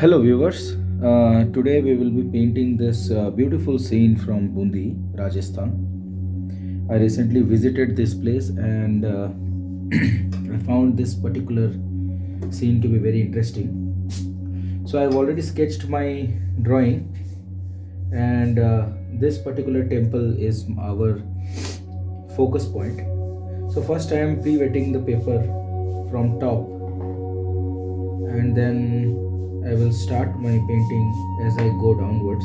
Hello viewers, today we will be painting this beautiful scene from Bundi, Rajasthan. I recently visited this place and I found this particular scene to be very interesting. So I've already sketched my drawing, and this particular temple is our focus point. So first I am pre-wetting the paper from top, and then I will start my painting as I go downwards.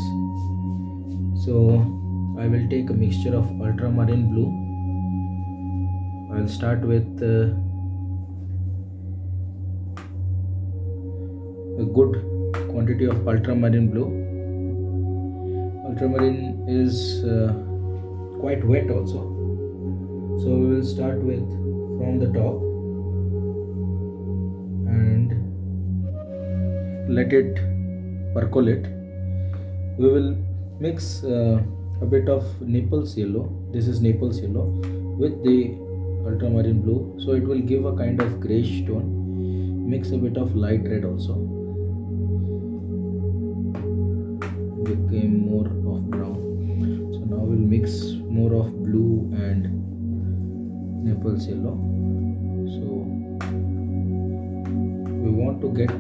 So I will take a mixture of ultramarine blue. I'll start with a good quantity of ultramarine blue. Ultramarine is quite wet also. So we will start with from the top and let it percolate. We will mix a bit of Naples yellow. This is Naples yellow with the ultramarine blue, so it will give a kind of grayish tone. Mix a bit of light red also. Became more of brown. So now we'll mix more of blue and Naples yellow. So we want to get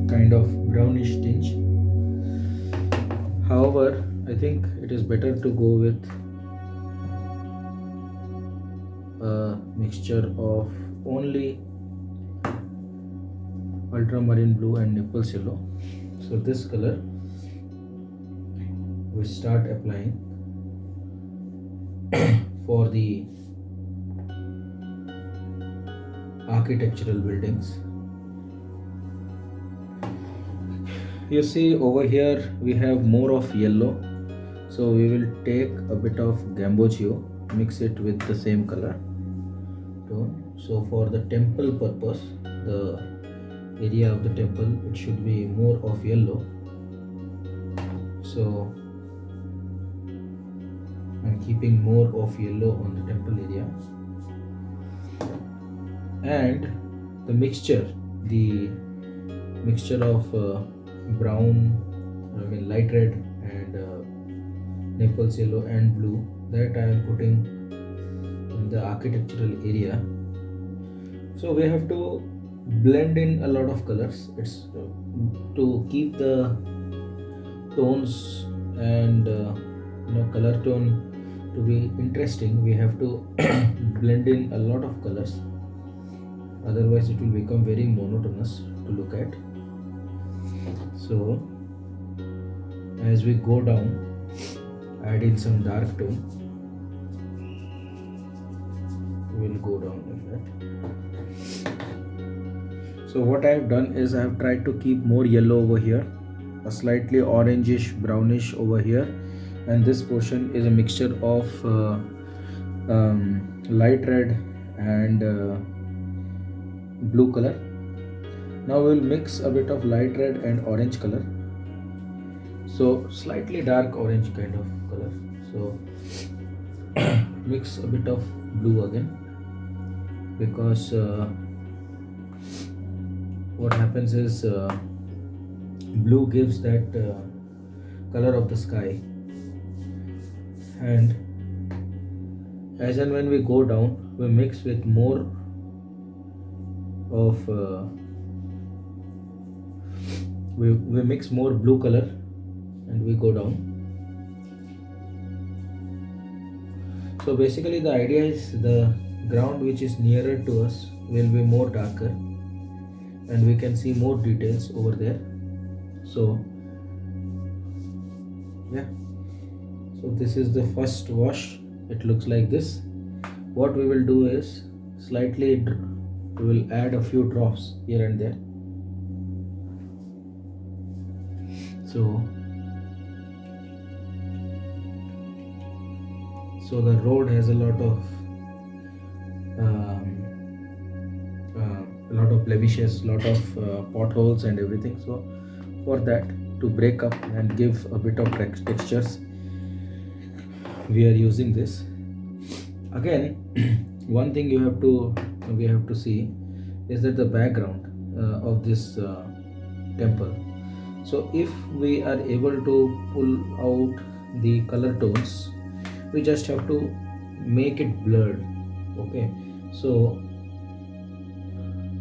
kind of brownish tinge. However, I think it is better to go with a mixture of only ultramarine blue and Naples yellow. So this color we start applying for the architectural buildings. You see over here we have more of yellow, so we will take a bit of Gamboggio, mix it with the same color tone. So for the temple purpose, the area of the temple, it should be more of yellow. So I'm keeping more of yellow on the temple area, and the mixture of light red and Naples yellow and blue, that I am putting in the architectural area. So we have to blend in a lot of colors. It's to keep the tones and color tone to be interesting. We have to blend in a lot of colors. Otherwise, it will become very monotonous to look at. So as we go down, add in some dark tone. We'll go down like that. So what I have done is I have tried to keep more yellow over here, a slightly orangish brownish over here, and this portion is a mixture of light red and blue color. Now we will mix a bit of light red and orange color, so slightly dark orange kind of color. So mix a bit of blue again, because what happens is blue gives that color of the sky, and as and when we go down, we mix with more of we mix more blue color and we go down. So basically the idea is the ground which is nearer to us will be more darker and we can see more details over there. So yeah, so this is the first wash. It looks like this. What we will do is we will add a few drops here and there. So the road has a lot of blemishes, lot of potholes and everything. So for that, to break up and give a bit of textures, we are using this. Again, one thing we have to see is that the background of this temple. So if we are able to pull out the color tones, we just have to make it blurred. Okay, so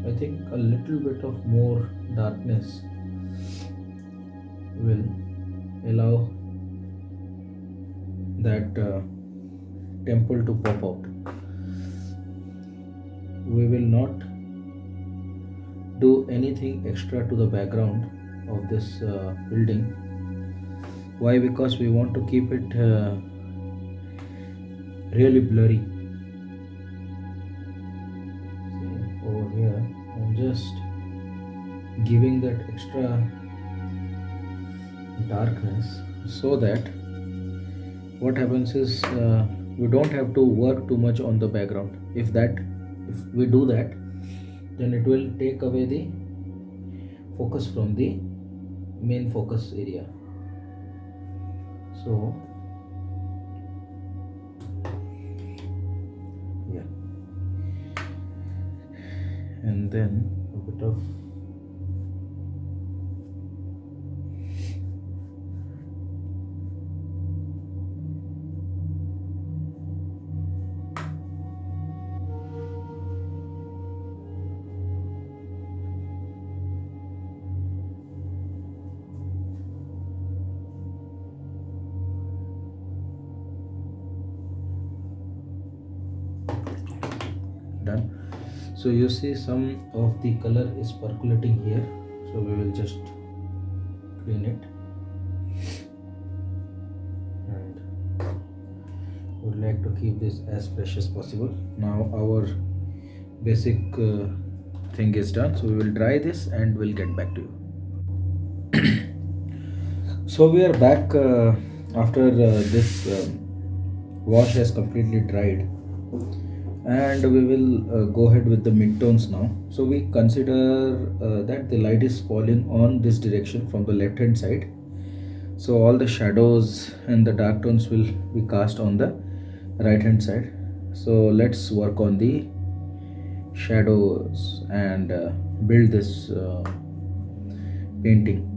I think a little bit of more darkness will allow that temple to pop out. We will not do anything extra to the background of this building. Why? Because we want to keep it really blurry. See, over here I'm just giving that extra darkness so that what happens is we don't have to work too much on the background. If we do that, then it will take away the focus from the main focus area. So yeah, and then a bit of done. So you see some of the color is percolating here, so we will just clean it and would like to keep this as fresh as possible. Now our basic thing is done, so we will dry this and we'll get back to you. So we are back after this wash has completely dried, and we will go ahead with the midtones now. So we consider that the light is falling on this direction from the left hand side, so all the shadows and the dark tones will be cast on the right hand side. So let's work on the shadows and build this painting.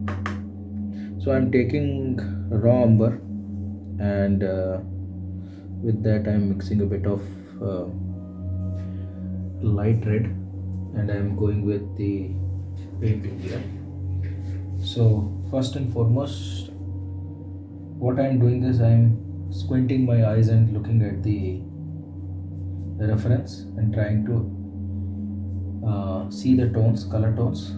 So I'm taking raw umber, and with that I'm mixing a bit of light red, and I'm going with the painting here. So first and foremost, what I'm doing is I'm squinting my eyes and looking at the reference and trying to see the tones, color tones.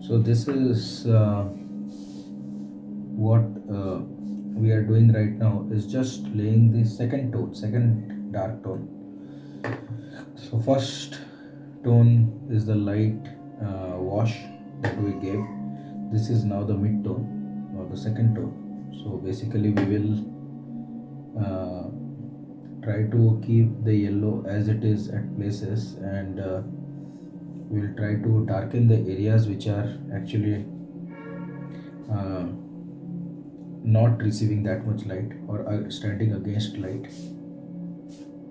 So this is what we are doing right now, is just laying the second dark tone. So first tone is the light wash that we gave. This is now the mid tone or the second tone. So basically we will try to keep the yellow as it is at places, and we will try to darken the areas which are actually uh, not receiving that much light or are standing against light.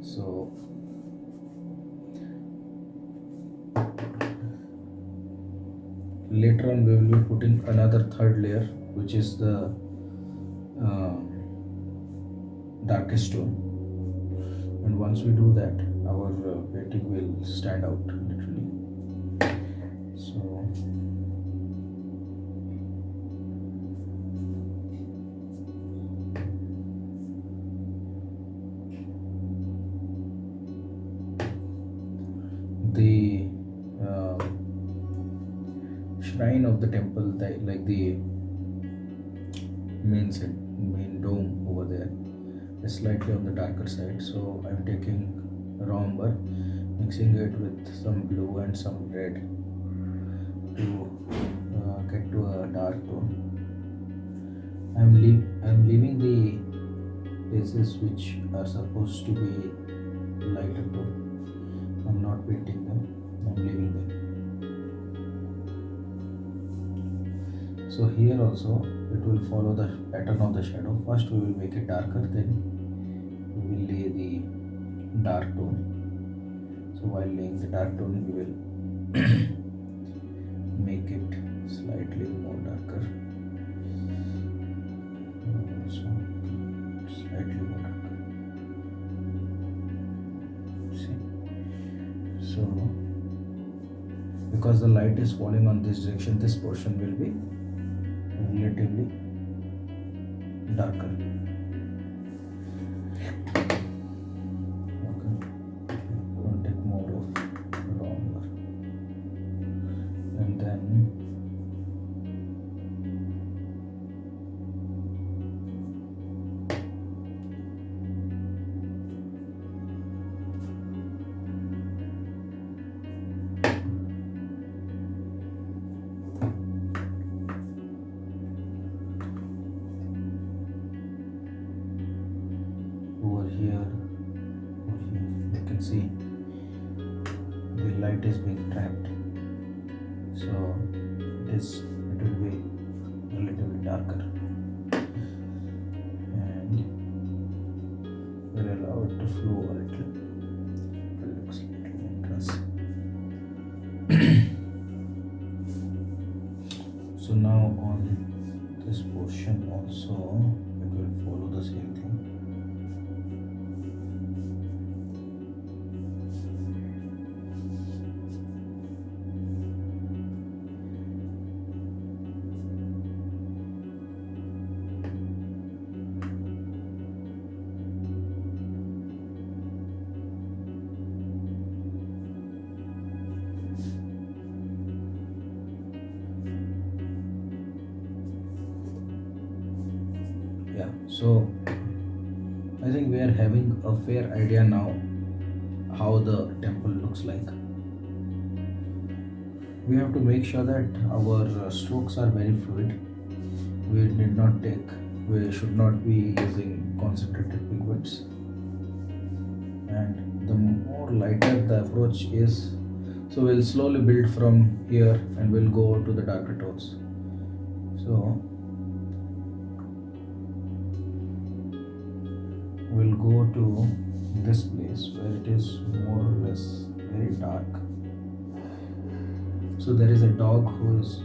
So later on we will be putting another third layer, which is the uh, darkest tone, and once we do that, our painting will stand out literally. So the shrine of the temple, like the main dome over there, is slightly on the darker side. So I'm taking raw umber, mixing it with some blue and some red, to get to a dark tone. I'm leaving the places which are supposed to be lighter tone. I'm not painting them. I'm leaving them. So here also it will follow the pattern of the shadow. First we will make it darker, then we will lay the dark tone. So while laying the dark tone, we will make it slightly more darker. So slightly more darker. See? So because the light is falling on this direction, this portion will be relatively darker. Okay, we'll take more of longer, and then over here you can see the light is being trapped, so it will be relatively darker, and we'll allow it to flow a little. It looks little entrance. So now on this portion also it will follow the same thing. Yeah, so I think we are having a fair idea now how the temple looks like. We have to make sure that our strokes are very fluid. We should not be using concentrated pigments, and the more lighter the approach is, so we'll slowly build from here and we'll go to the darker tones. So we'll go to this place where it is more or less very dark. So there is a dog who is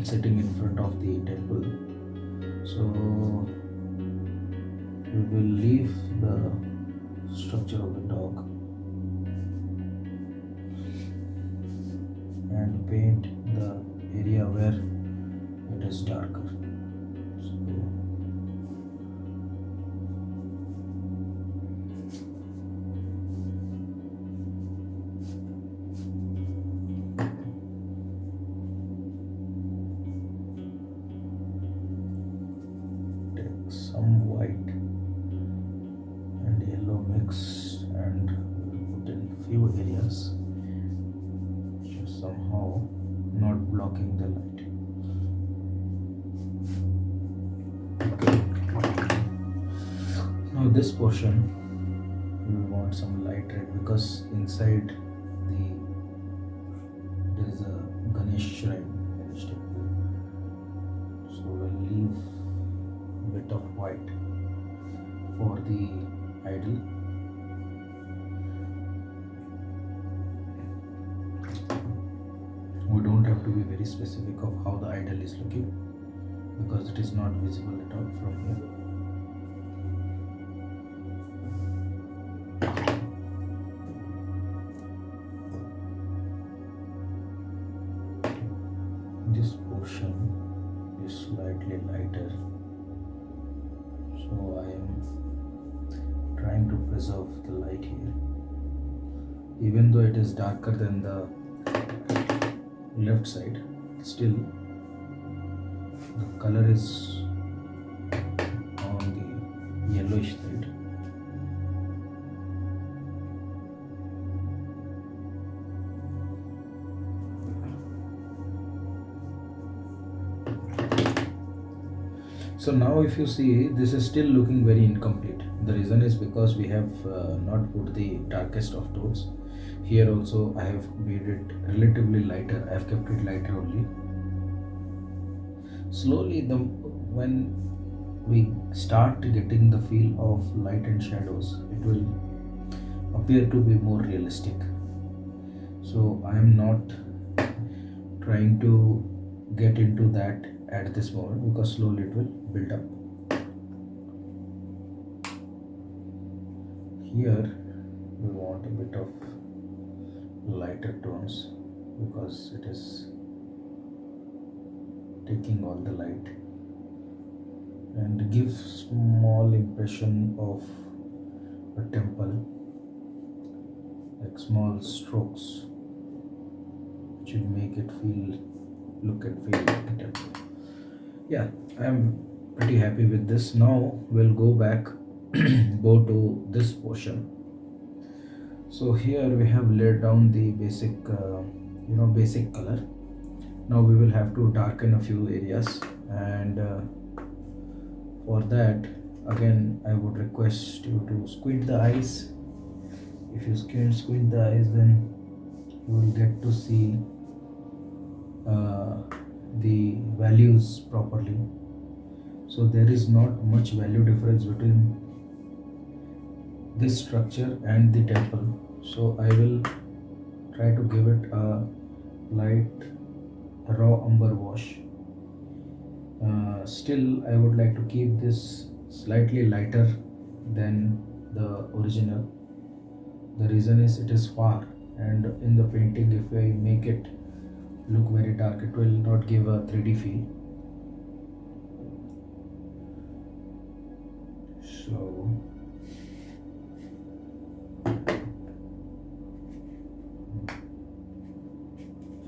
sitting in front of the temple. So we will leave the structure of the dog and paint the area where it is darker. So some white and yellow mix, and we'll put in few areas which is somehow not blocking the light. Okay. Now this portion we want some light red, because inside there is a Ganesh shrine, Ganesh temple. So we'll leave bit of white for the idol. We don't have to be very specific of how the idol is looking, because it is not visible at all from here. This portion is slightly lighter, so I am trying to preserve the light here. Even though it is darker than the left side, still the color is on the yellowish side. So now if you see, this is still looking very incomplete. The reason is because we have not put the darkest of tones. Here also I have made it relatively lighter. I have kept it lighter only. Slowly, the when we start getting the feel of light and shadows, it will appear to be more realistic. So I am not trying to get into that at this moment, because slowly it will build up. Here we want a bit of lighter tones because it is taking all the light, and give small impression of a temple, like small strokes which will make it look and feel like a temple. Yeah, I'm pretty happy with this. Now we'll go back go to this portion. So here we have laid down the basic color. Now we will have to darken a few areas, and for that, again, I would request you to squint the eyes. If you squint the eyes, then you will get to see the values properly. So there is not much value difference between this structure and the temple. So I will try to give it a light raw umber wash. Still, I would like to keep this slightly lighter than the original. The reason is it is far, and in the painting, if I make it look very dark, it will not give a 3D feel. So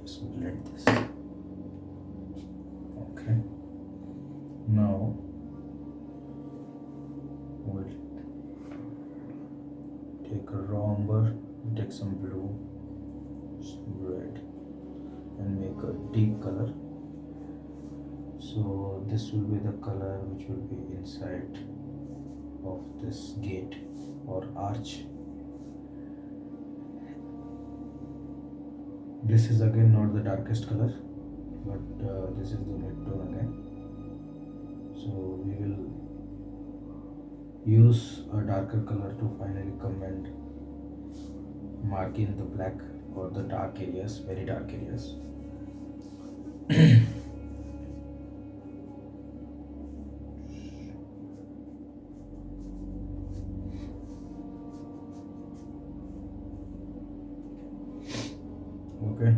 just blend this. Okay. Now we'll take a raw umber, take some blue, some red, and make a deep color. So this will be the color which will be inside of this gate or arch. This is again not the darkest color, but this is the mid-tone again. So we will use a darker color to finally come and mark in the black or the dark areas, very dark areas. Okay,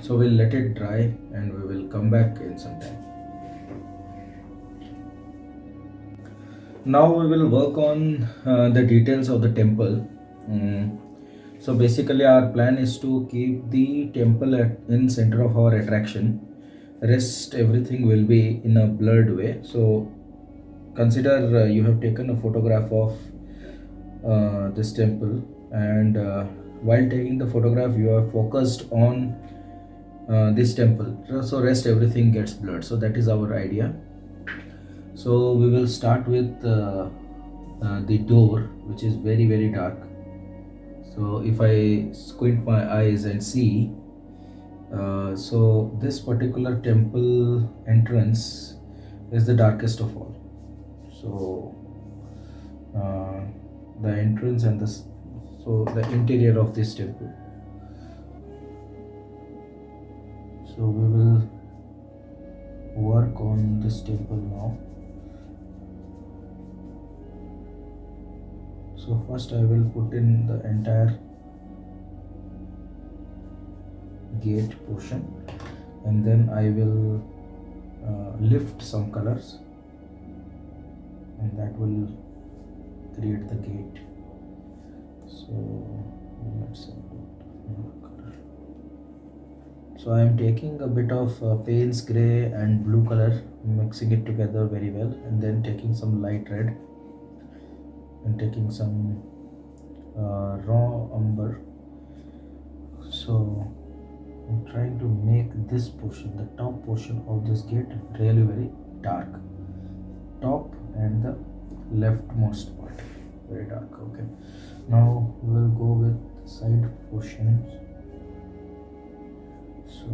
so we'll let it dry and we will come back in some time. Now we will work on the details of the temple. So basically our plan is to keep the temple in center of our attraction. Rest everything will be in a blurred way. So consider you have taken a photograph of this temple, and while taking the photograph you are focused on this temple, so rest everything gets blurred. So that is our idea. So we will start with the door, which is very very dark. So if I squint my eyes and see, so this particular temple entrance is the darkest of all. So the entrance and the interior of this temple. So we will work on this temple now. So first I will put in the entire gate portion, and then I will lift some colors, and that will create the gate. So let's put color. So I am taking a bit of Payne's grey and blue color, mixing it together very well, and then taking some light red and taking some raw umber. So I'm trying to make this portion, the top portion of this gate, really very dark. Top and the leftmost part, very dark. Okay, now we'll go with side portions. So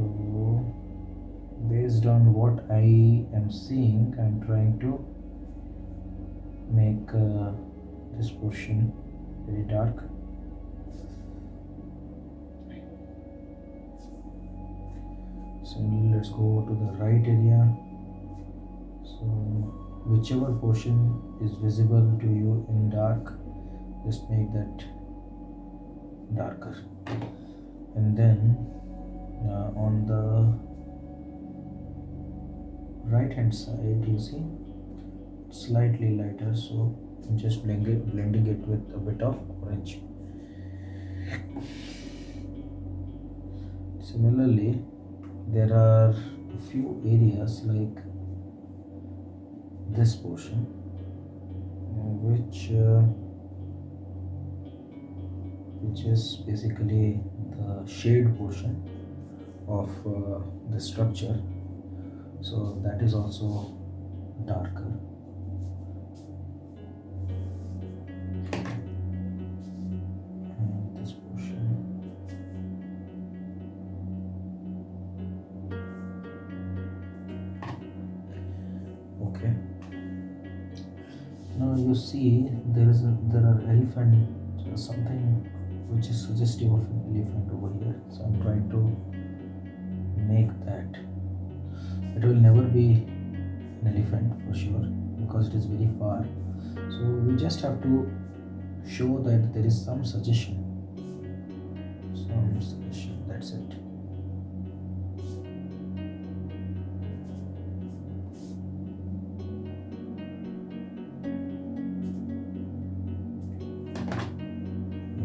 based on what I am seeing, I'm trying to make this portion very dark. Similarly, let's go to the right area. So whichever portion is visible to you in dark, just make that darker. And then on the right hand side, you see slightly lighter, so I'm just blending it with a bit of orange. Similarly, there are a few areas like this portion, which is basically the shade portion of the structure, so that is also darker. And this portion, okay. Now you see there are elephant, something which is suggestive of an elephant over here, so I'm trying to make that. It will never be an elephant for sure because it is very far, so we just have to show that there is some suggestion, that's it.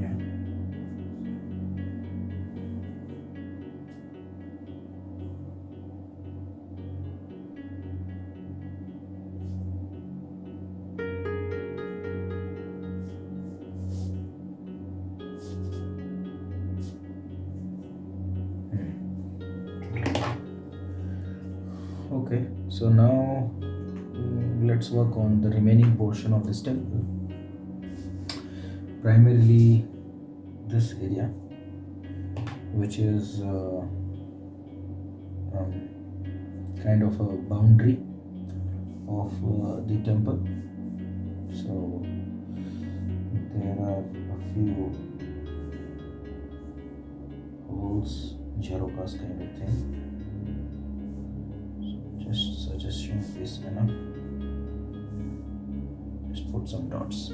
Yeah. Okay, so now let's work on the remaining portion of this temple, primarily this area, which is kind of a boundary of the temple. So there are a few holes, jarocas kind of thing. Just suggestion is enough. Just put some dots.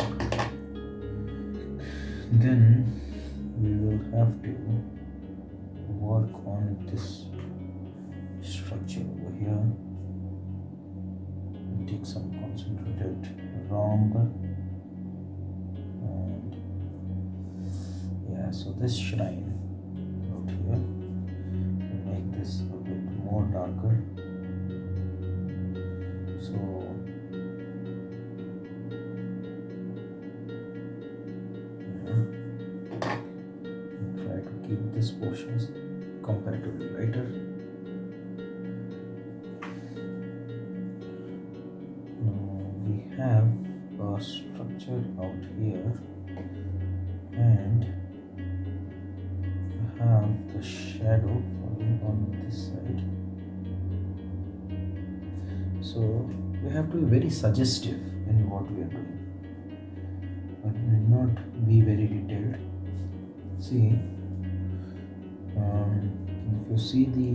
Then we will have to work on this structure over here. Take some concentrated rhomb, and yeah, so this shrine out here, we'll make this a bit more darker. So try to keep this portions comparatively lighter. We have a structure out here, and we have the shadow falling on this side. So we have to be very suggestive in what we are doing, but need not be very detailed. See, if you see the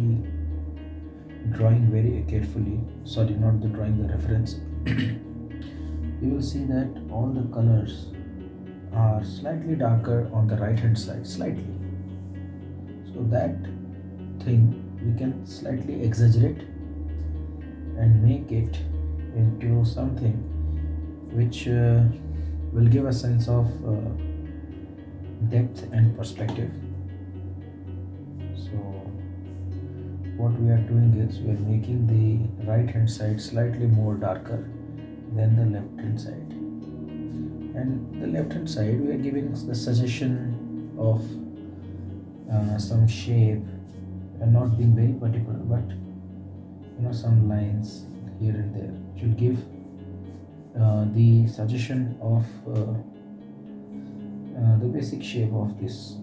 drawing very carefully, sorry, not the drawing, the reference, you will see that all the colors are slightly darker on the right hand side, slightly. So that thing we can slightly exaggerate and make it into something which will give a sense of depth and perspective. So what we are doing is we are making the right hand side slightly more darker than the left hand side, and the left hand side we are giving the suggestion of some shape and not being very particular, but some lines here and there. It will give the suggestion of the basic shape of this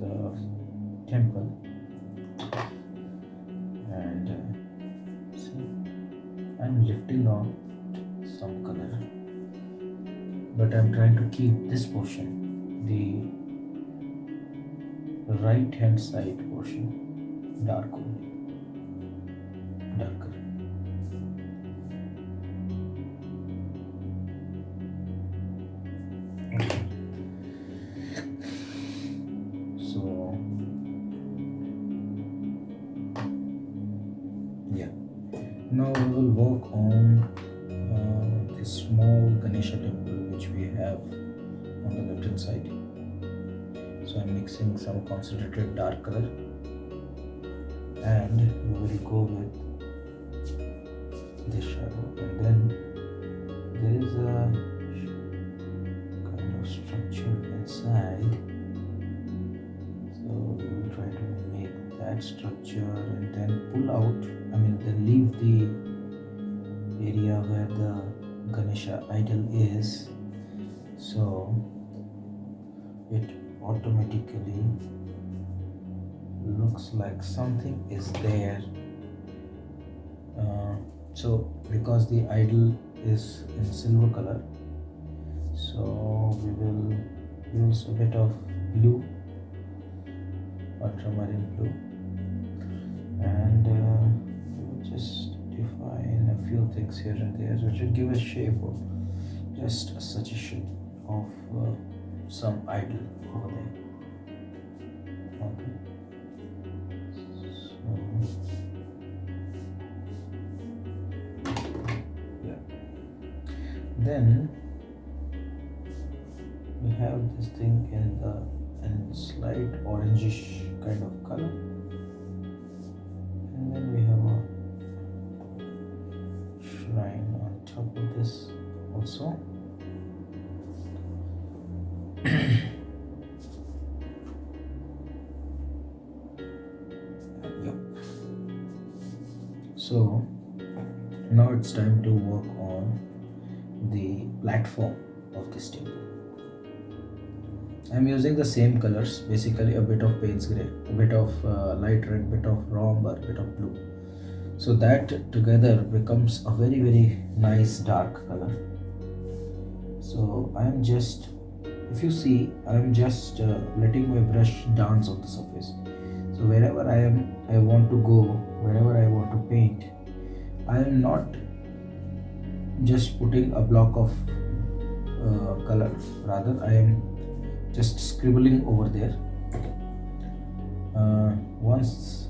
temple. And see, I'm lifting out some color, but I'm trying to keep this portion, the right hand side portion, darker. Okay. So yeah, now we will work on this small Ganesha temple which we have on the left hand side. So I'm mixing some concentrated dark color, and we will go with this shadow, and then there is a kind of structure inside, so we will try to make that structure and then pull out, then leave the area where the Ganesha idol is, so it automatically looks like something is there. So because the idol is in silver color, so we will use a bit of blue, ultramarine blue, and we will just define a few things here and there, which will give a shape of just a suggestion of some idol over there. Okay. Then we have this thing in slight orangish kind of color, and then we have a shrine on top of this also. Yep. So now it's time to work on the platform of this temple. I'm using the same colors, basically a bit of Payne's grey, a bit of light red, bit of raw umber, bit of blue. So that together becomes a very very nice dark color. So I'm just, if you see, I'm just letting my brush dance on the surface. So wherever I want to go, wherever I want to paint, I am not just putting a block of color, rather I am just scribbling over there. Once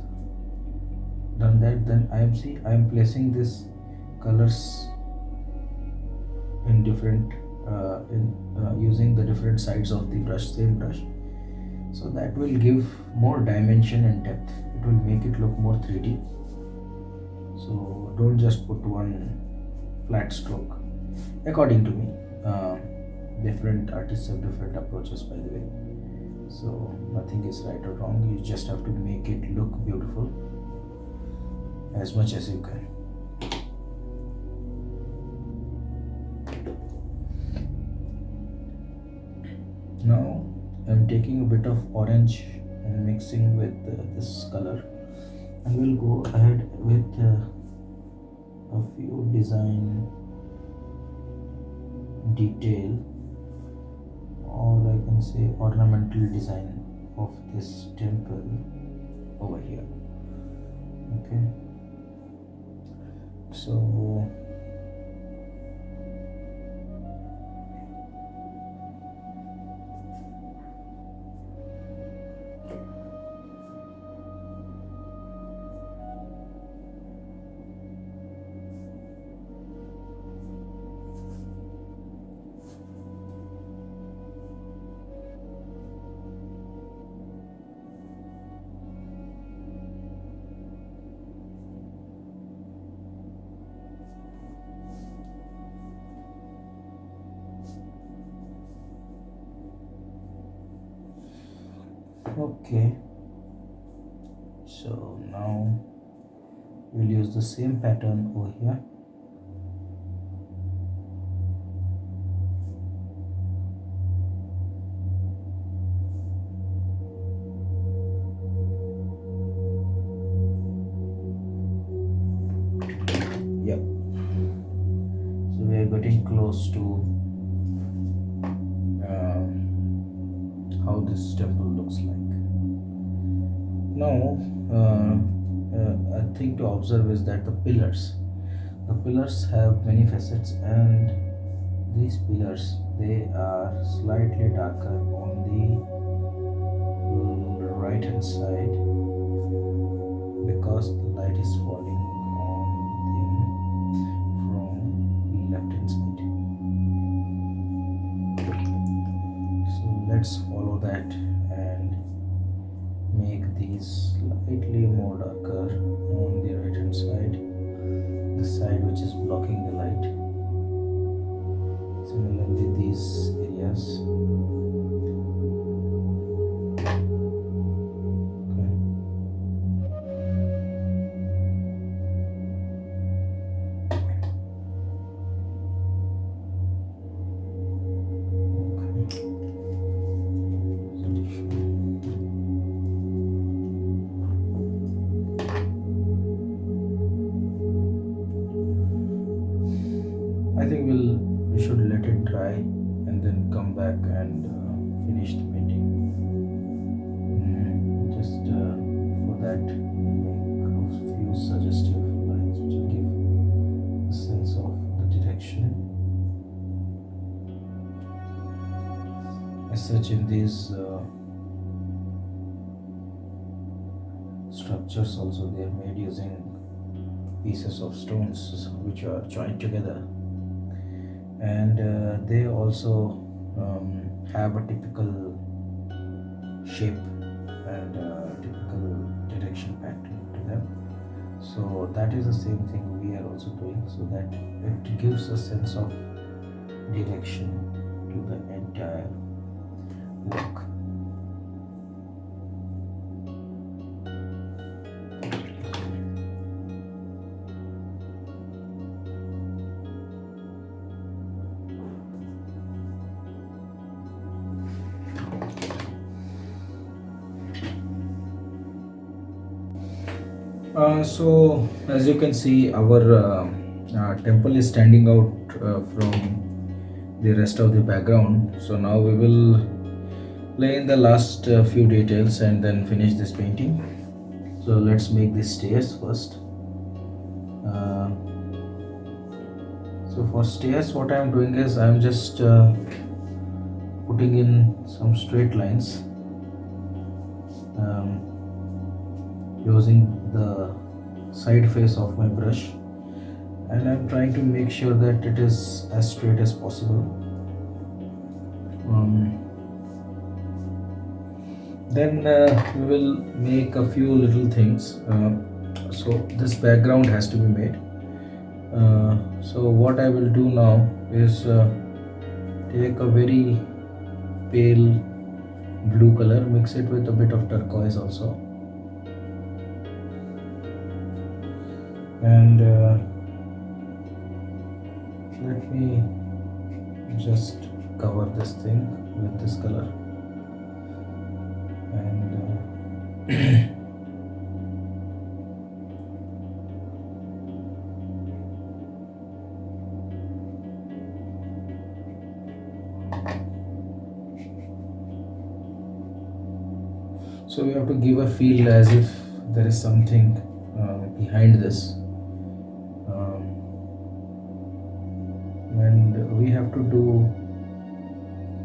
done that, then I am placing these colors in different using the different sides of the brush, same brush, so that will give more dimension and depth. It will make it look more 3D. So don't just put one flat stroke, according to me. Different artists have different approaches, by the way, so nothing is right or wrong. You just have to make it look beautiful as much as you can. Now I'm taking a bit of orange and mixing with this color, and we'll go ahead with a few design detail, or I can say ornamental design of this temple over here. Okay, so okay, so now we'll use the same pattern over here. getting close to uh, how this temple looks like. Now, a thing to observe is that the pillars have many facets, and these pillars they are slightly darker on the right hand side because the light is falling on them from left hand side. So let's follow that and make these slightly more darker on the right hand side, the side which is blocking the light. Similarly, these areas. I think we should let it dry and then come back and finish the painting. Just for that, make a few suggestive lines which will give a sense of the direction. As such, in these structures also they are made using pieces of stones which are joined together, and they also have a typical shape and typical direction pattern to them. So that is the same thing we are also doing, so that it gives a sense of direction to the entire work. So as you can see, our temple is standing out from the rest of the background. So now we will lay in the last few details and then finish this painting. So let's make the stairs first. So for stairs, what I am doing is I am just putting in some straight lines using the side face of my brush, and I'm trying to make sure that it is as straight as possible. Then we will make a few little things. So this background has to be made. So what I will do now is take a very pale blue color, mix it with a bit of turquoise also, and let me just cover this thing with this color, and so we have to give a feel as if there is something behind this, and we have to do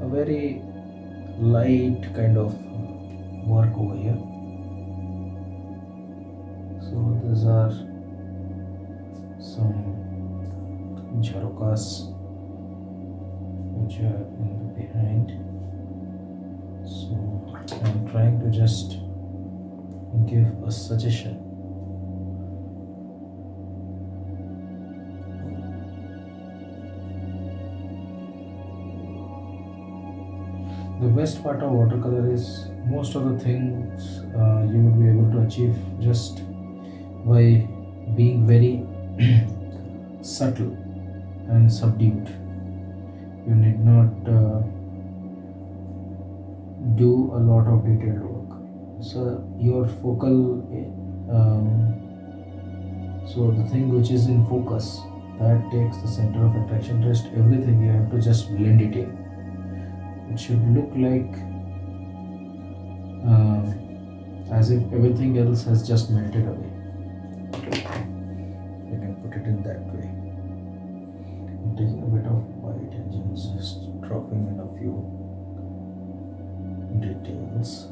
a very light kind of work over here. So these are some jharokas which are in the behind. So I'm trying to just give a suggestion. The best part of watercolor is most of the things you would be able to achieve just by being very subtle and subdued. You need not do a lot of detailed work. So your focal, so the thing which is in focus That takes the center of attraction. Rest everything you have to just blend it in. It should look like um, as if everything else has just melted away. You can put it in that way. I'm taking a bit of white and just dropping in a few details.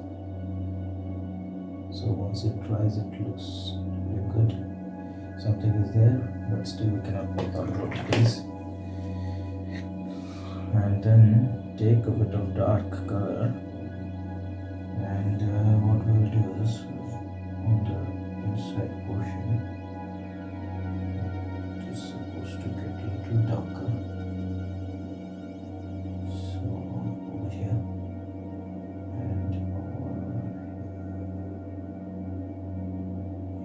So once it dries, it looks really good. Something is there, but still we cannot make out what it is. And then take a bit of dark color, and what we'll do is on the inside portion, it is supposed to get a little darker. So over here and over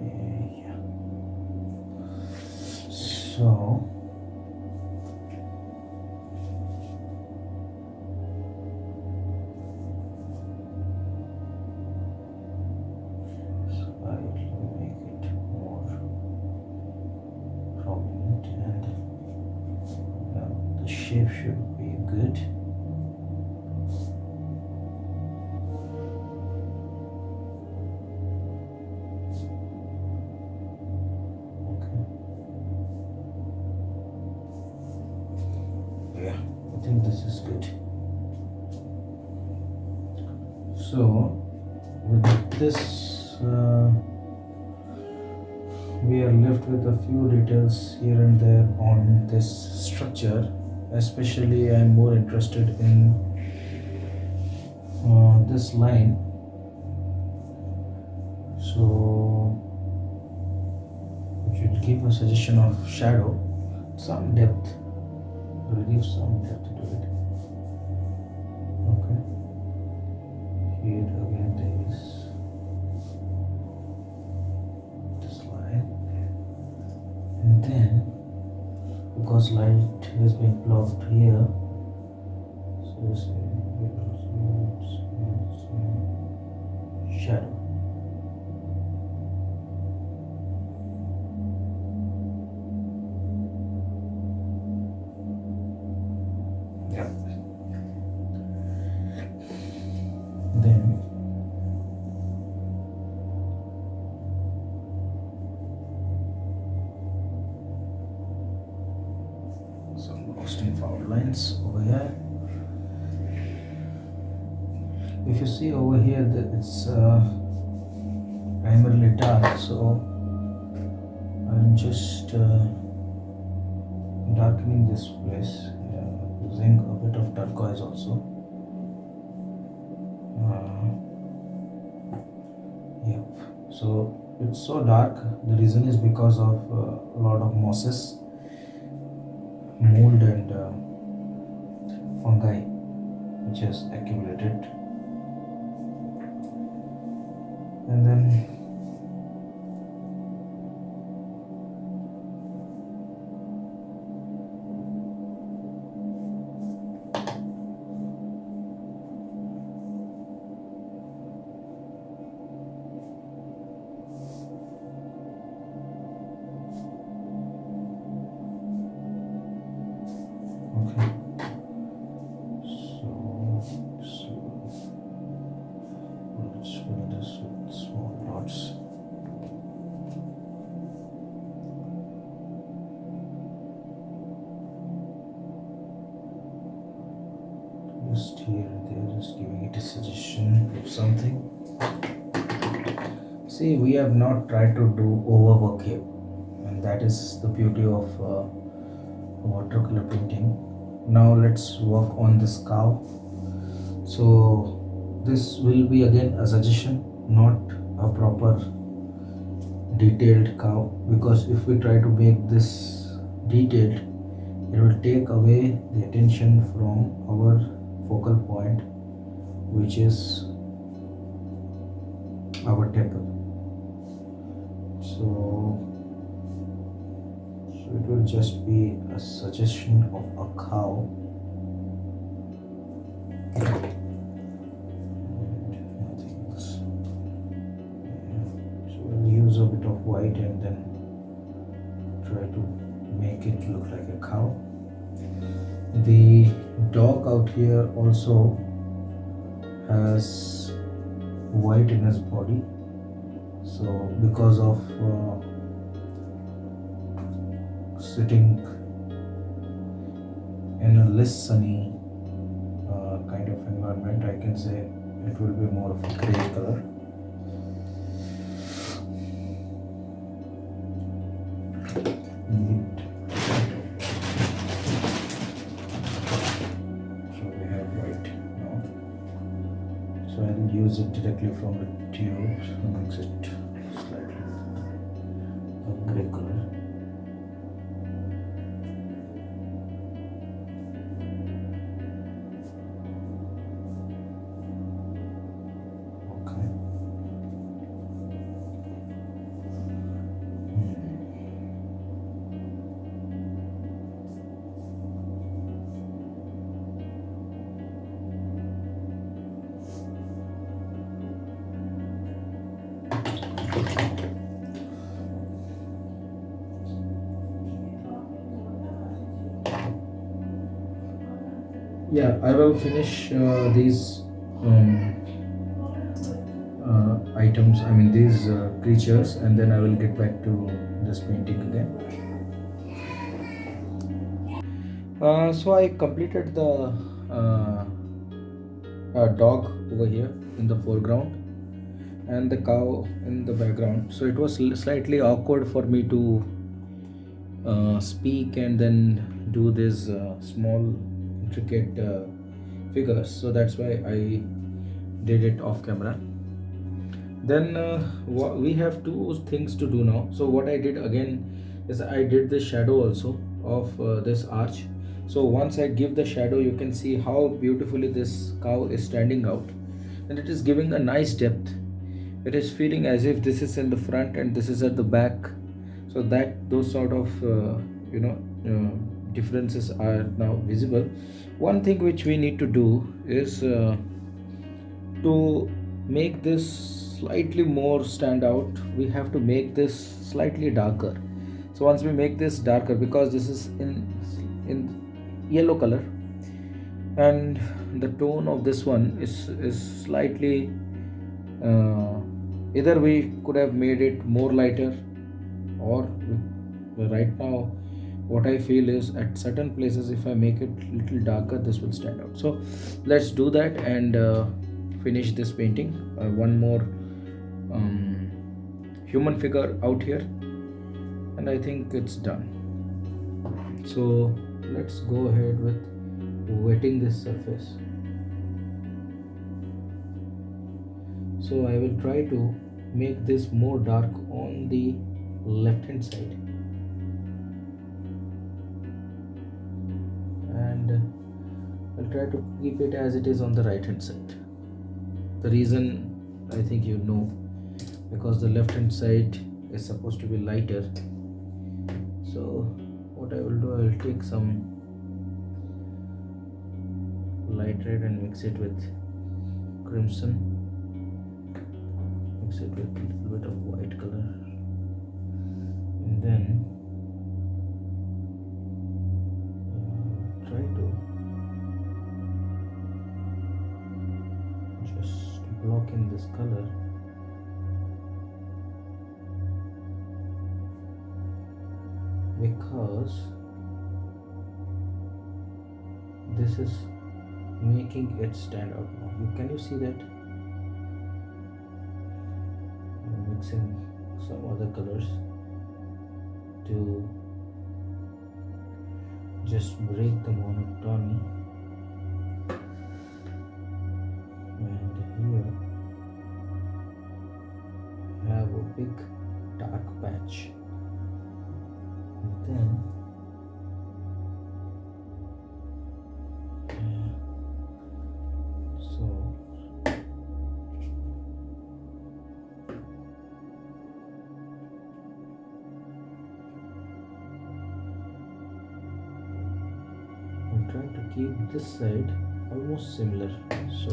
here. Yeah. So slightly make it more prominent, and now the shape should be good. Okay. Yeah, I think this is good. So with this we are left with a few details here and there on this structure. Especially I am more interested in this line. So it should give a suggestion of shadow, some depth. Will give some depth to it. Okay. Here again there is this line, and then because light has been blocked here, so this shadow. Yeah. Then some lost and found lines over here. If you see over here that it's primarily dark, so I'm just darkening this place using a bit of turquoise also. Yep. So it's so dark. The reason is because of a lot of mosses, mold, and fungi which has accumulated. And then okay. So let's fill this with small dots. Just here and there, just giving it a suggestion of something. See, we have not tried to do overwork here, and that is the beauty of watercolor painting. Now let's work on this cow. So this will be again a suggestion, not a proper detailed cow, because if we try to make this detailed, it will take away the attention from our focal point, which is our temple. So it will just be a suggestion of a cow. And nothing else. So we'll use a bit of white and then try to make it look like a cow. The dog out here also has white in his body, so because of sitting in a less sunny kind of environment, I can say it will be more of a gray color. So we have white now. So I'll use it directly from the tube to mix it slightly a gray color. Yeah, I will finish these items, I mean these creatures, and then I will get back to this painting again. So I completed the dog over here in the foreground and the cow in the background. So it was slightly awkward for me to speak and then do this small intricate figures, so that's why I did it off camera. Then we have two things to do now. So what I did again is I did the shadow also of this arch. So once I give the shadow, you can see how beautifully this cow is standing out, and it is giving a nice depth. It is feeling as if this is in the front and this is at the back, so that those sort of differences are now visible. One thing which we need to do is to make this slightly more stand out. We have to make this slightly darker. So once we make this darker, because this is in yellow color, and the tone of this one is slightly either we could have made it more lighter, or right now what I feel is at certain places if I make it little darker, this will stand out. So let's do that and finish this painting. One more human figure out here, and I think it's done. So let's go ahead with wetting this surface. So I will try to make this more dark on the left hand side, and I'll try to keep it as it is on the right hand side. The reason I think you know, because the left hand side is supposed to be lighter. So what I will do, I will take some light red and mix it with crimson, mix it with a little bit of white color, and then try to just block in this color. Because this is making it stand out now. Can you see that? I'm mixing some other colors to just break the monotony. And here I have a big dark patch. Then so I'm trying to keep this side almost similar. So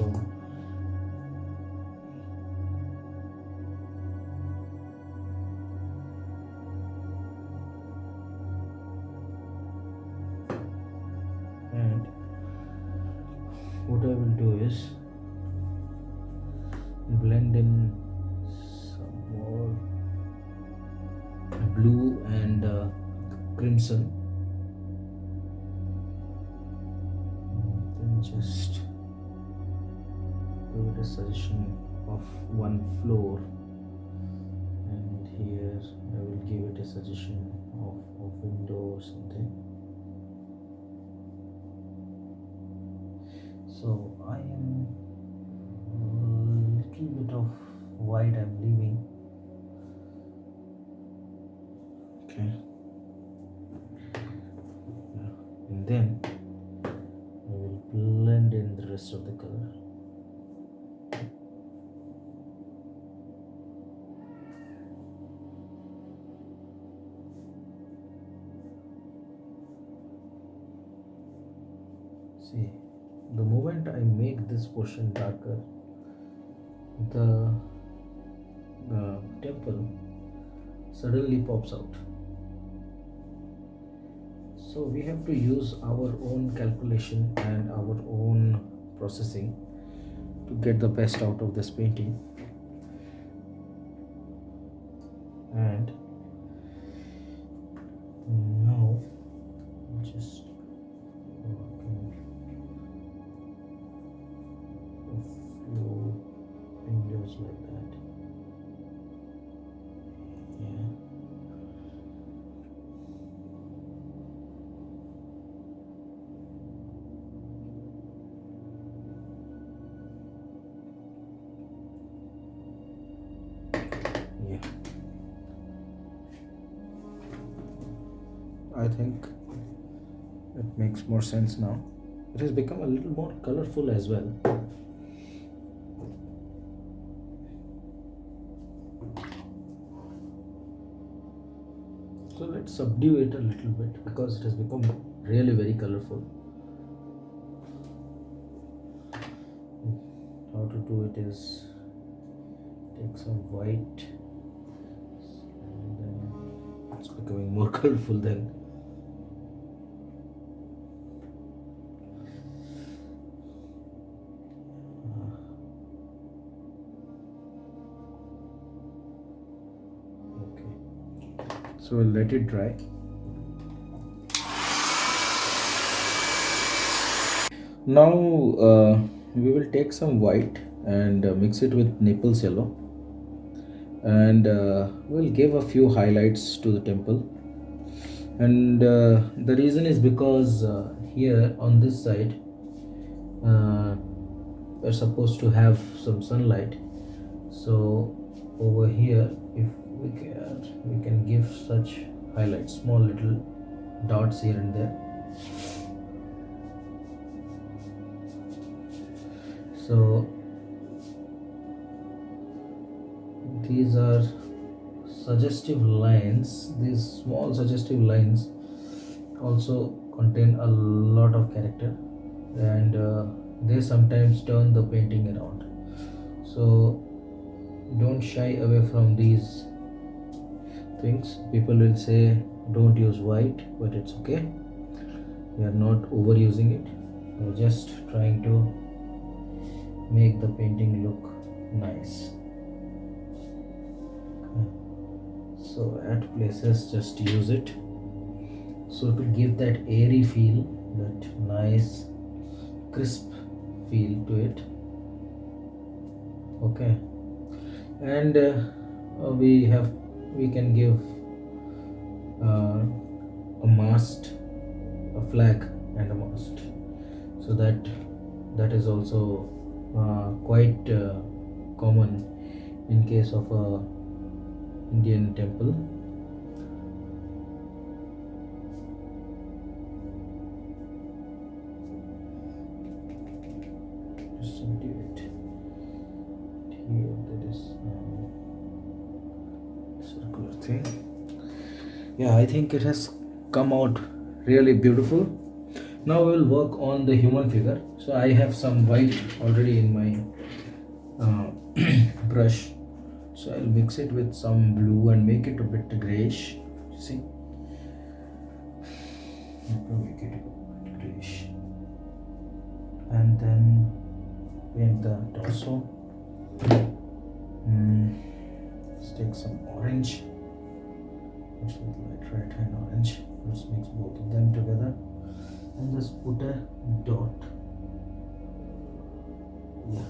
what I will do is blend in some more blue and crimson, then just give it a suggestion of one floor, and here I will give it a suggestion of a window or something. So I am a little bit of white I'm leaving. Okay. And then I will blend in the rest of the color. See, the moment I make this portion darker, the temple suddenly pops out. So we have to use our own calculation and our own processing to get the best out of this painting. And now just a few windows like that. Yeah. Yeah. I think it makes more sense now. It has become a little more colorful as well. So let's subdue it a little bit because it has become really very colorful. How to do it is take some white, and then it's becoming more colorful then. So we'll let it dry. Now we will take some white and mix it with Naples yellow, and we'll give a few highlights to the temple. And the reason is because here on this side we're supposed to have some sunlight. So over here, if we can give such highlights, small little dots here and there. So these are suggestive lines. These small suggestive lines also contain a lot of character, and they sometimes turn the painting around. So don't shy away from these things. People will say don't use white, but it's okay. We are not overusing it. We're just trying to make the painting look nice. Okay. So at places just use it, so to give that airy feel, that nice crisp feel to it. Okay. And we can give a mast, a flag and a mast, so that is also quite common in case of a Indian temple. Just subdue it here. That is circular thing. Yeah, I think it has come out really beautiful. Now we will work on the human figure. So I have some white already in my brush. So I'll mix it with some blue and make it a bit grayish. See, make it a bit grayish, and and then paint the torso. Let's take some orange. Let's put light red and orange. Let's mix both of them together and just put a dot. Yeah.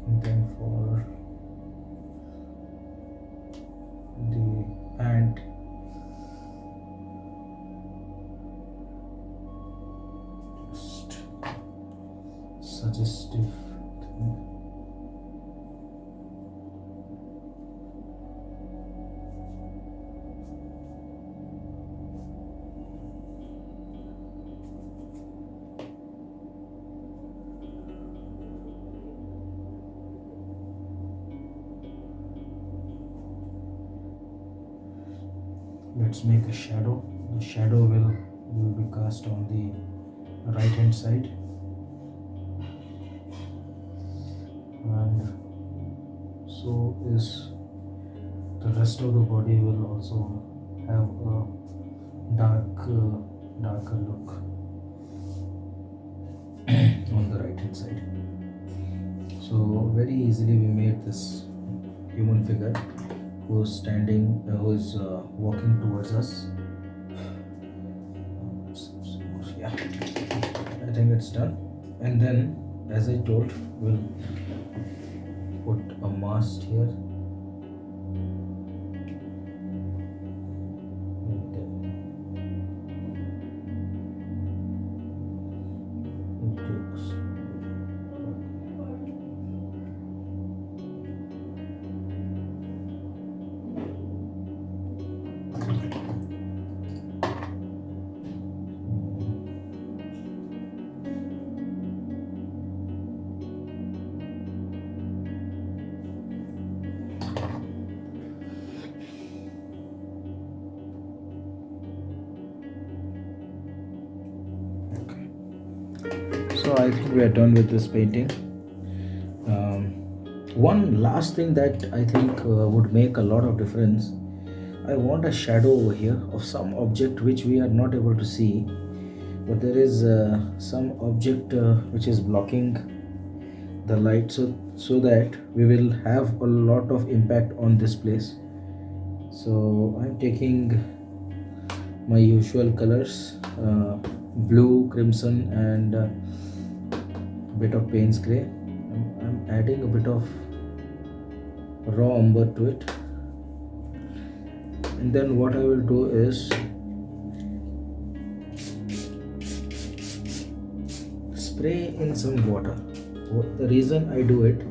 And then for the pant, just suggestive thing. Let's make a shadow. The shadow will be cast on the right hand side, and so is the rest of the body will also have a darker look on the right hand side. So very easily we made this human figure who's standing, who's walking towards us. Yeah, I think it's done. And then, as I told, we'll put a mast here. And it takes. So I think we are done with this painting. One last thing that I think would make a lot of difference. I want a shadow over here of some object which we are not able to see, but there is some object which is blocking the light, so that we will have a lot of impact on this place. So I'm taking my usual colors, blue, crimson, and bit of Payne's gray. I'm adding a bit of raw umber to it, and then what I will do is spray in some water. The reason I do it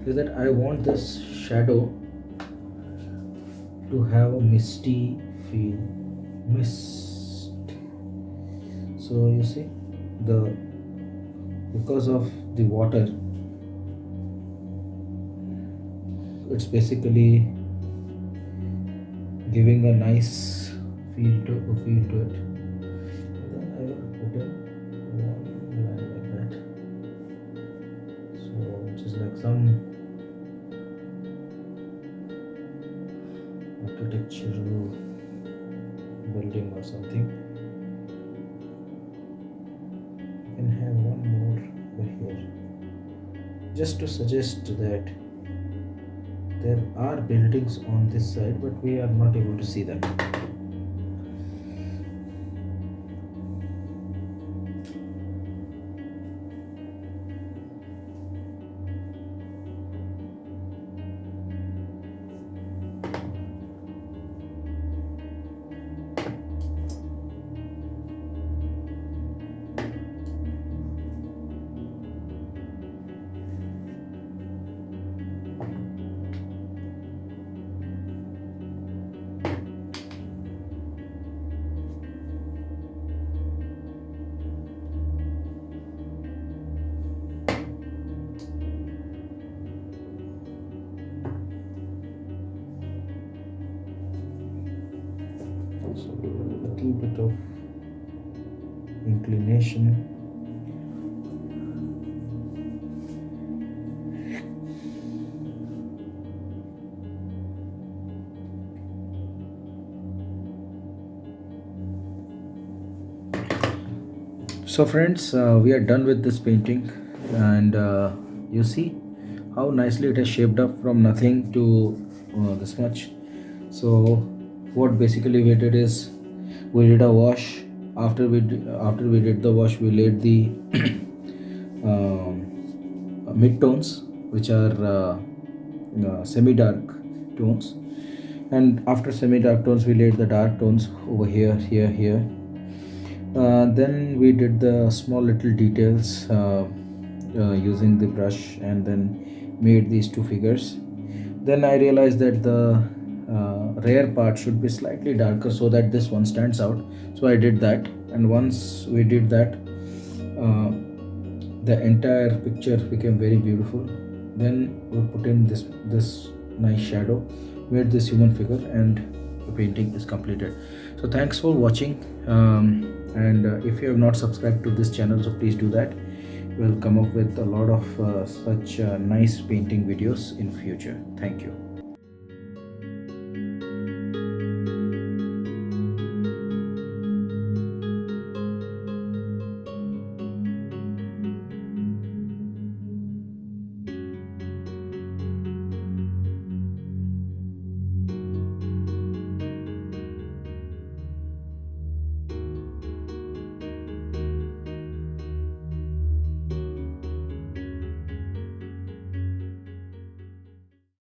is that I want this shadow to have a misty feel. Mist. So you see, because of the water, it's basically giving a nice feel to it. And then I will put in one line like that. So which is like some architectural building or something. You can have one more over here, just to suggest that there are buildings on this side, but we are not able to see them. So a little bit of inclination. So friends, we are done with this painting, and you see how nicely it has shaped up from nothing to this much. So what basically we did is we did a wash. After we did the wash, we laid the um, midtones, which are semi-dark tones, and after semi-dark tones, we laid the dark tones over here, here. Then we did the small little details using the brush, and then made these two figures. Then I realized that the rear part should be slightly darker so that this one stands out. So I did that, and once we did that, uh, the entire picture became very beautiful. Then we put in this nice shadow, made this human figure, and the painting is completed. So thanks for watching, and if you have not subscribed to this channel, so please do that. We'll come up with a lot of such nice painting videos in future. Thank you.